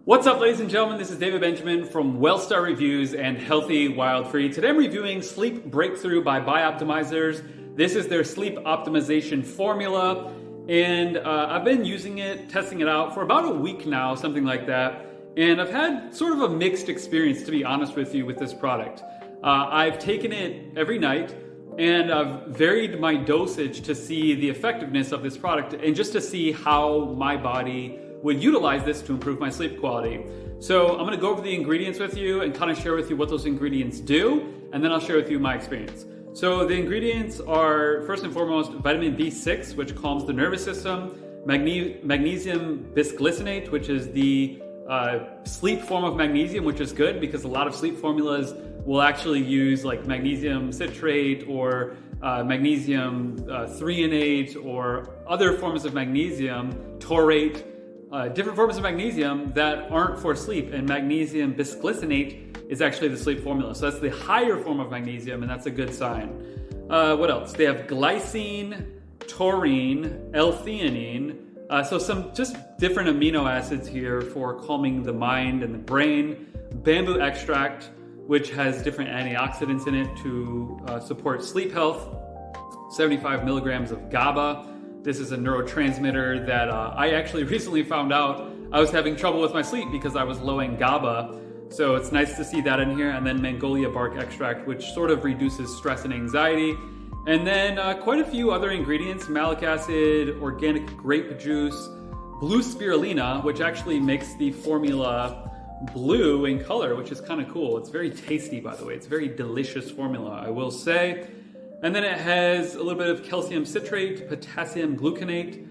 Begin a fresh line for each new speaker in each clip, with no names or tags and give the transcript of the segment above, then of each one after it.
What's up, ladies and gentlemen? This is David Benjamin from Wellstar Reviews and Healthy Wild Free. Today I'm reviewing Sleep Breakthrough by BiOptimizers. This is their sleep optimization formula, and I've been using it, testing it out for about a week now, something like that. And I've had sort of a mixed experience, to be honest with you, with this product. I've taken it every night, and I've varied my dosage to see the effectiveness of this product and just to see how my body would utilize this to improve my sleep quality. So I'm gonna go over the ingredients with you and kind of share with you what those ingredients do, and then I'll share with you my experience. So the ingredients are, first and foremost, vitamin B6, which calms the nervous system, magnesium bisglycinate, which is the sleep form of magnesium, which is good because a lot of sleep formulas will actually use like magnesium citrate or magnesium threonate or other forms of magnesium, taurate, different forms of magnesium that aren't for sleep, and magnesium bisglycinate is actually the sleep formula. So that's the higher form of magnesium, and that's a good sign. What else? They have glycine, taurine, L-theanine, so some just different amino acids here for calming the mind and the brain. Bamboo extract, which has different antioxidants in it to support sleep health. 75 milligrams of GABA. This is a neurotransmitter that I actually recently found out I was having trouble with my sleep because I was low in GABA. So it's nice to see that in here. And then Magnolia bark extract, which sort of reduces stress and anxiety. And then quite a few other ingredients: malic acid, organic grape juice, blue spirulina, which actually makes the formula blue in color, which is kind of cool. It's very tasty, by the way. It's a very delicious formula, I will say. And then it has a little bit of calcium citrate, potassium gluconate,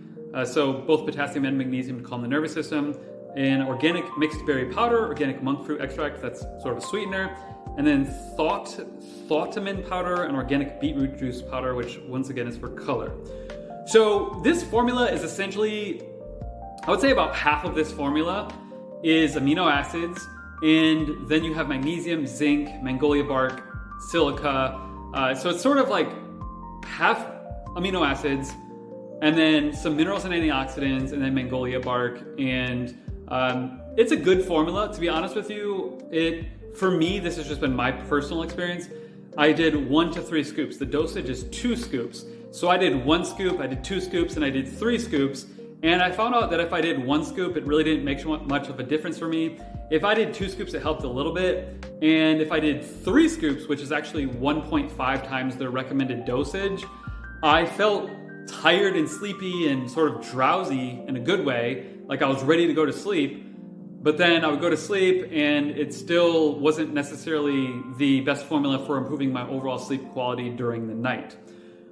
so both potassium and magnesium to calm the nervous system, and organic mixed berry powder, organic monk fruit extract, that's sort of a sweetener, and then thautamine powder and organic beetroot juice powder, which once again is for color. So this formula is essentially, I would say about half of this formula is amino acids, and then you have magnesium, zinc, magnolia bark, silica. So it's sort of like half amino acids, and then some minerals and antioxidants, and then magnolia bark. And it's a good formula, to be honest with you. For me, this has just been my personal experience. I did 1 to 3 scoops. The dosage is 2 scoops. So I did 1 scoop, I did 2 scoops, and I did 3 scoops. And I found out that if I did 1 scoop, it really didn't make much of a difference for me. If I did 2 scoops, it helped a little bit. And if I did 3 scoops, which is actually 1.5 times the recommended dosage, I felt tired and sleepy and sort of drowsy in a good way, like I was ready to go to sleep. But then I would go to sleep and it still wasn't necessarily the best formula for improving my overall sleep quality during the night.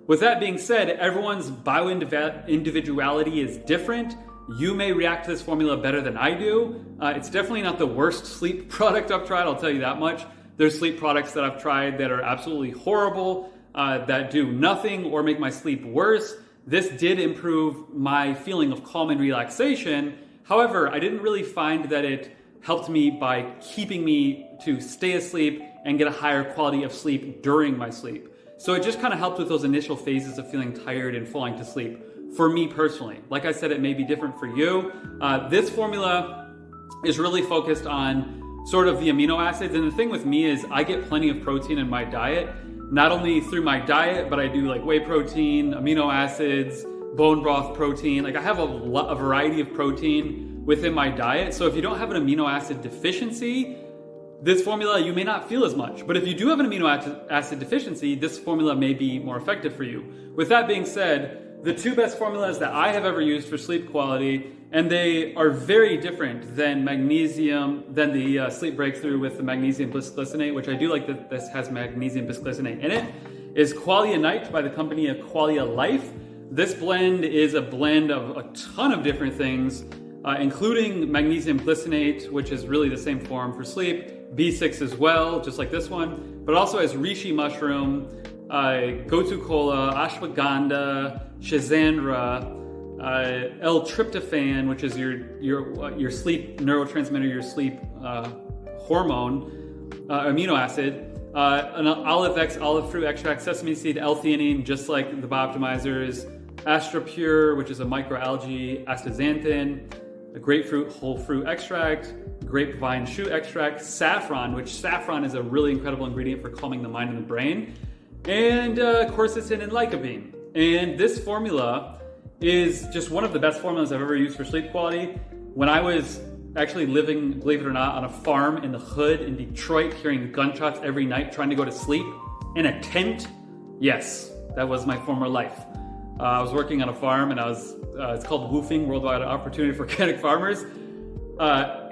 With that being said, everyone's bio-individuality is different. You may react to this formula better than I do. It's definitely not the worst sleep product I've tried, I'll tell you that much. There's sleep products that I've tried that are absolutely horrible, that do nothing or make my sleep worse. This did improve my feeling of calm and relaxation. However, I didn't really find that it helped me by keeping me to stay asleep and get a higher quality of sleep during my sleep. So it just kind of helped with those initial phases of feeling tired and falling to sleep. For me personally, like I said, it may be different for you. This formula is really focused on sort of the amino acids. And the thing with me is I get plenty of protein in my diet, not only through my diet, but I do like whey protein, amino acids, bone broth protein. Like I have a variety of protein within my diet. So if you don't have an amino acid deficiency, this formula, you may not feel as much. But if you do have an amino acid deficiency, this formula may be more effective for you. With that being said, the 2 best formulas that I have ever used for sleep quality, and they are very different than the Sleep Breakthrough with the magnesium bisglycinate, which I do like that this has magnesium bisglycinate in it, is Qualia Night by the company of Qualia Life. This blend is a blend of a ton of different things, including magnesium glycinate, which is really the same form for sleep, B6 as well, just like this one, but also has reishi mushroom, gotu kola, ashwagandha, schizandra, L-tryptophan, which is your sleep neurotransmitter, your sleep hormone, amino acid, an olive fruit extract, sesame seed, L-theanine, just like the BiOptimizers, Astropure, which is a microalgae, astaxanthin, a grapefruit whole fruit extract, grapevine shoot extract, saffron, which saffron is a really incredible ingredient for calming the mind and the brain, and quercetin and lycopene. And this formula is just one of the best formulas I've ever used for sleep quality. When I was actually living, believe it or not, on a farm in the hood in Detroit, hearing gunshots every night, trying to go to sleep in a tent, yes, that was my former life. I was working on a farm, and it's called WWOOFing, Worldwide Opportunity for Organic Farmers.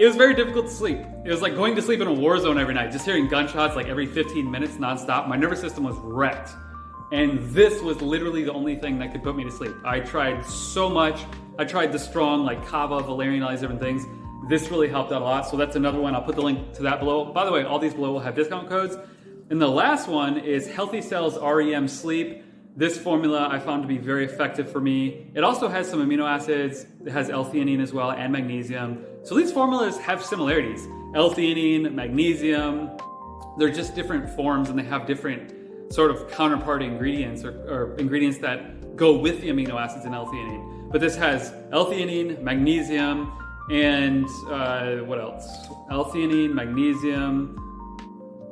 It was very difficult to sleep. It was like going to sleep in a war zone every night, just hearing gunshots like every 15 minutes nonstop. My nervous system was wrecked. And this was literally the only thing that could put me to sleep. I tried so much. I tried the strong, like kava, valerian, all these different things. This really helped out a lot. So that's another one. I'll put the link to that below. By the way, all these below will have discount codes. And the last one is HealthyCell's REM Sleep. This formula I found to be very effective for me. It also has some amino acids. It has L-theanine as well, and magnesium. So these formulas have similarities. L-theanine, magnesium, they're just different forms, and they have different sort of counterpart ingredients or ingredients that go with the amino acids in L-theanine. But this has L-theanine, magnesium, and what else? L-theanine, magnesium,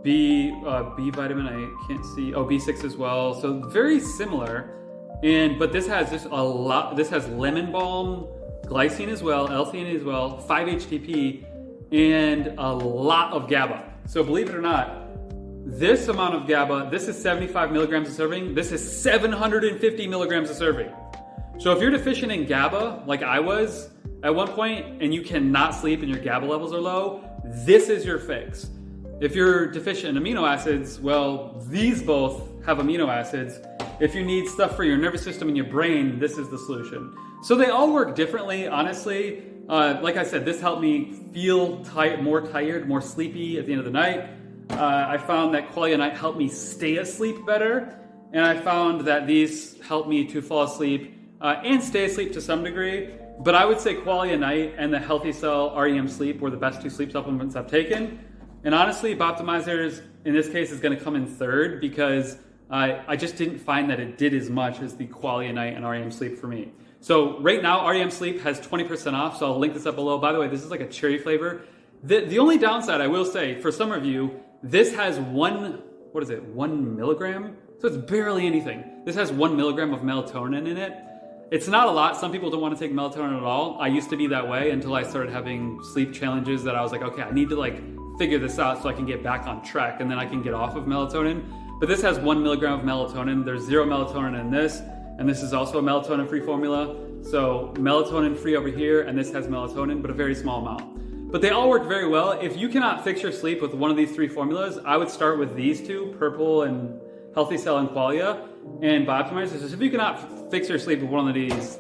B vitamin, I can't see. Oh, B6 as well. So very similar. But this has just a lot. This has lemon balm, glycine as well, L-theanine as well, 5-HTP, and a lot of GABA. So believe it or not, this amount of GABA, this is 75 milligrams a serving. This is 750 milligrams a serving. So if you're deficient in GABA, like I was at one point, and you cannot sleep and your GABA levels are low, this is your fix. If you're deficient in amino acids, well, these both have amino acids. If you need stuff for your nervous system and your brain, this is the solution. So they all work differently, honestly. Like I said, this helped me feel more tired, more sleepy at the end of the night. I found that Qualia Night helped me stay asleep better. And I found that these helped me to fall asleep and stay asleep to some degree. But I would say Qualia Night and the HealthyCell REM Sleep were the best two sleep supplements I've taken. And honestly, BiOptimizers, in this case, is going to come in third because I just didn't find that it did as much as the Qualia Night and REM Sleep for me. So right now, REM Sleep has 20% off, so I'll link this up below. By the way, this is like a cherry flavor. The only downside, I will say, for some of you, this has 1 milligram? So it's barely anything. This has 1 milligram of melatonin in it. It's not a lot. Some people don't want to take melatonin at all. I used to be that way until I started having sleep challenges that I was like, okay, I need to figure this out so I can get back on track and then I can get off of melatonin. But this has 1 milligram of melatonin. There's 0 melatonin in this, and this is also a melatonin-free formula. So melatonin-free over here, and this has melatonin, but a very small amount. But they all work very well. If you cannot fix your sleep with one of these 3 formulas, I would start with these 2, Purple and HealthyCell and Qualia and BiOptimizers. If you cannot fix your sleep with one of these,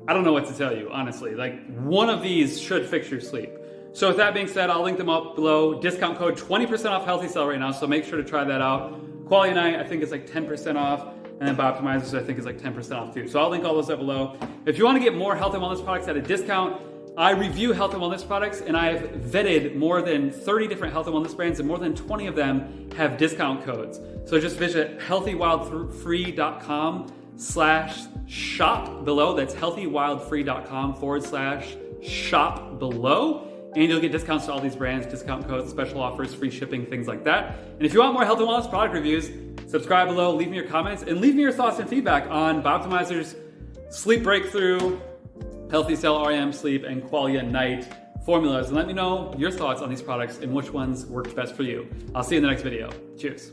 I don't know what to tell you, honestly. One of these should fix your sleep. So with that being said, I'll link them up below. Discount code 20% off HealthyCell right now, so make sure to try that out. Qualia Night, I think it's 10% off, and then BiOptimizers, I think is 10% off too. So I'll link all those up below. If you want to get more health and wellness products at a discount, I review health and wellness products, and I've vetted more than 30 different health and wellness brands, and more than 20 of them have discount codes. So just visit healthywildfree.com/shop below. That's healthywildfree.com/shop below. And you'll get discounts to all these brands, discount codes, special offers, free shipping, things like that. And if you want more health and wellness product reviews, subscribe below, leave me your comments, and leave me your thoughts and feedback on BiOptimizers Sleep Breakthrough, HealthyCell REM Sleep, and Qualia Night formulas. And let me know your thoughts on these products and which ones worked best for you. I'll see you in the next video. Cheers.